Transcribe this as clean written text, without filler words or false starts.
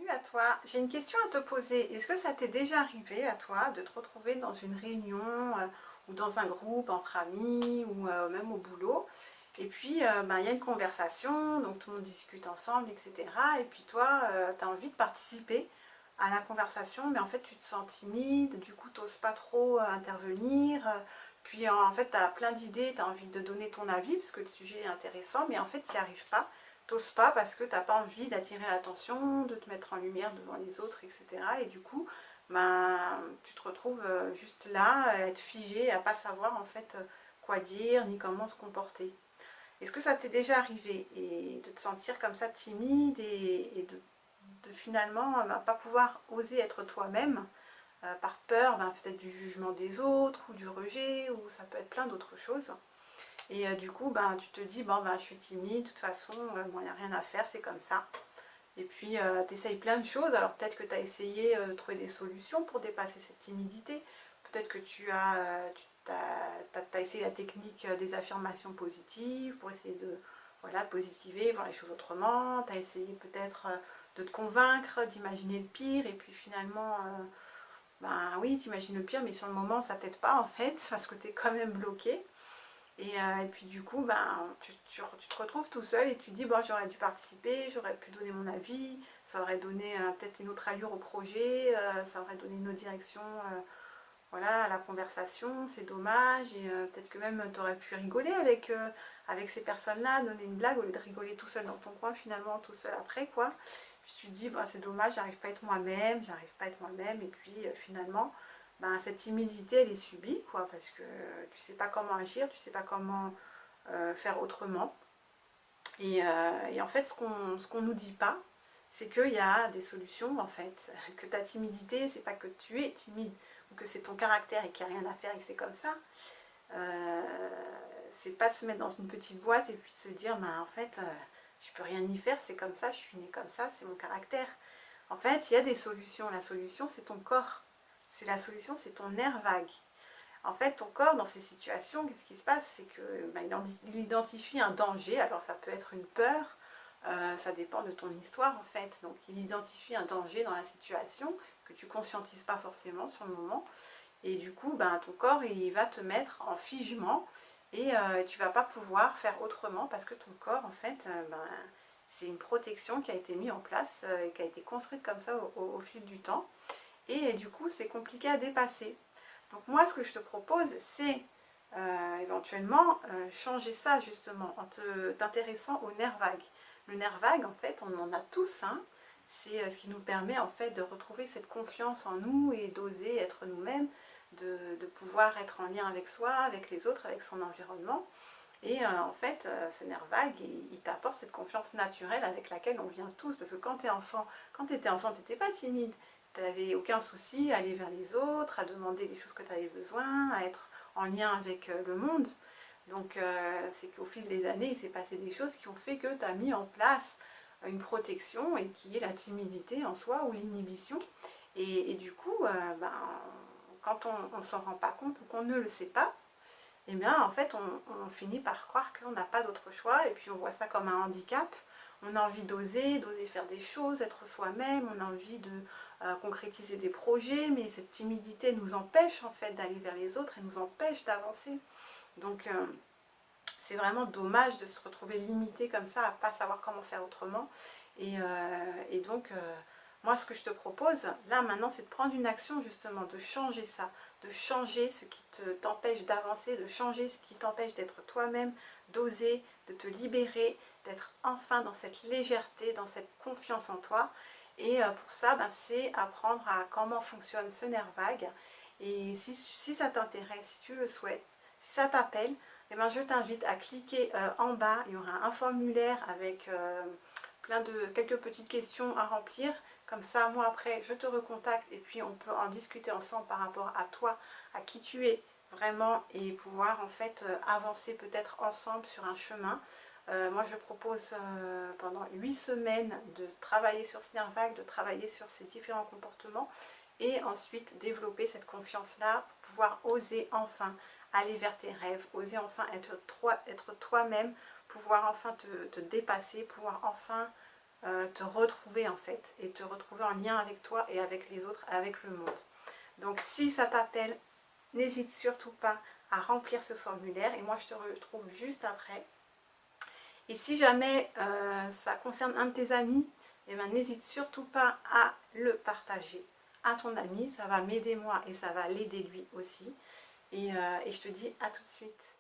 Salut à toi, j'ai une question à te poser. Est-ce que ça t'est déjà arrivé à toi de te retrouver dans une réunion ou dans un groupe entre amis ou même au boulot et puis ben, il y a une conversation, donc tout le monde discute ensemble, etc. Et puis toi, tu as envie de participer à la conversation, mais en fait tu te sens timide, du coup tu n'oses pas trop intervenir. Puis en fait tu as plein d'idées, tu as envie de donner ton avis parce que le sujet est intéressant, mais en fait tu n'y arrives pas. T'oses pas parce que t'as pas envie d'attirer l'attention, de te mettre en lumière devant les autres, etc. Et du coup, ben, tu te retrouves juste là, à être figé, à pas savoir en fait quoi dire, ni comment se comporter. Est-ce que ça t'est déjà arrivé et de te sentir comme ça timide et de finalement ben, pas pouvoir oser être toi-même par peur ben, peut-être du jugement des autres ou du rejet ou ça peut être plein d'autres choses. Et du coup, ben, tu te dis, bon, ben, je suis timide, de toute façon, bon, il n'y a rien à faire, c'est comme ça. Et puis, tu essayes plein de choses. Alors, peut-être que tu as essayé de trouver des solutions pour dépasser cette timidité. Peut-être que t'as essayé la technique des affirmations positives pour essayer de, voilà, de positiver, voir les choses autrement. Tu as essayé peut-être de te convaincre, d'imaginer le pire. Et puis, finalement, ben oui, tu imagines le pire, mais sur le moment, ça t'aide pas, en fait, parce que tu es quand même bloqué. Et puis du coup, ben, tu te retrouves tout seul et tu te dis, bon, j'aurais dû participer, j'aurais pu donner mon avis, ça aurait donné peut-être une autre allure au projet, ça aurait donné une autre direction voilà, à la conversation, c'est dommage, et peut-être que même tu aurais pu rigoler avec ces personnes-là, donner une blague au lieu de rigoler tout seul dans ton coin, finalement, tout seul après, quoi. Puis tu te dis, bah, c'est dommage, j'arrive pas à être moi-même, j'arrive pas à être moi-même, et puis finalement, ben, cette timidité, elle est subie, quoi, parce que tu sais pas comment agir, tu sais pas comment faire autrement. Et en fait, ce qu'on nous dit pas, c'est qu'il y a des solutions, en fait, que ta timidité, c'est pas que tu es timide, ou que c'est ton caractère et qu'il n'y a rien à faire et que c'est comme ça. Euh, c'est pas de se mettre dans une petite boîte et puis de se dire, ben, en fait, je peux rien y faire, c'est comme ça, je suis née comme ça, c'est mon caractère. En fait, il y a des solutions. La solution, c'est ton corps. C'est la solution, c'est ton nerf vague. En fait, ton corps, dans ces situations, qu'est-ce qui se passe? C'est que ben, il identifie un danger. Alors, ça peut être une peur, ça dépend de ton histoire, en fait. Donc, il identifie un danger dans la situation que tu ne conscientises pas forcément sur le moment. Et du coup, ben, ton corps, il va te mettre en figement et tu ne vas pas pouvoir faire autrement parce que ton corps, en fait, ben, c'est une protection qui a été mise en place et qui a été construite comme ça au fil du temps. Et du coup, c'est compliqué à dépasser. Donc moi, ce que je te propose, c'est éventuellement changer ça justement en t'intéressant au nerf vague. Le nerf vague, en fait, on en a tous, hein. C'est ce qui nous permet en fait de retrouver cette confiance en nous et d'oser être nous-mêmes, de pouvoir être en lien avec soi, avec les autres, avec son environnement. Et en fait, ce nerf vague, il t'apporte cette confiance naturelle avec laquelle on vient tous. Parce que quand tu étais enfant, tu n'étais pas timide. Tu n'avais aucun souci à aller vers les autres, à demander les choses que tu avais besoin, à être en lien avec le monde. Donc c'est qu'au fil des années, il s'est passé des choses qui ont fait que tu as mis en place une protection et qui est la timidité en soi ou l'inhibition. Et du coup, ben, quand on ne s'en rend pas compte ou qu'on ne le sait pas, eh bien en fait on finit par croire qu'on n'a pas d'autre choix et puis on voit ça comme un handicap. On a envie d'oser faire des choses, être soi-même, on a envie de concrétiser des projets, mais cette timidité nous empêche en fait d'aller vers les autres et nous empêche d'avancer. Donc c'est vraiment dommage de se retrouver limité comme ça, à ne pas savoir comment faire autrement. Et donc, moi, ce que je te propose, là, maintenant, c'est de prendre une action, justement, de changer ça, de changer ce qui t'empêche d'avancer, de changer ce qui t'empêche d'être toi-même, d'oser, de te libérer, d'être enfin dans cette légèreté, dans cette confiance en toi. Et pour ça, ben, c'est apprendre à comment fonctionne ce nerf vague. Et si ça t'intéresse, si tu le souhaites, si ça t'appelle, eh ben, je t'invite à cliquer en bas, il y aura un formulaire avec quelques petites questions à remplir. Comme ça, moi après, je te recontacte et puis on peut en discuter ensemble par rapport à toi, à qui tu es vraiment et pouvoir en fait avancer peut-être ensemble sur un chemin. Moi, je propose pendant 8 semaines de travailler sur ce nerf vague, de travailler sur ces différents comportements et ensuite développer cette confiance-là pour pouvoir oser enfin aller vers tes rêves, oser enfin être toi-même, pouvoir enfin te dépasser, pouvoir enfin te retrouver en fait, et te retrouver en lien avec toi et avec les autres, avec le monde. Donc si ça t'appelle, n'hésite surtout pas à remplir ce formulaire et moi je te retrouve juste après. Et si jamais ça concerne un de tes amis, eh ben, n'hésite surtout pas à le partager à ton ami, ça va m'aider moi et ça va l'aider lui aussi. Et je te dis à tout de suite.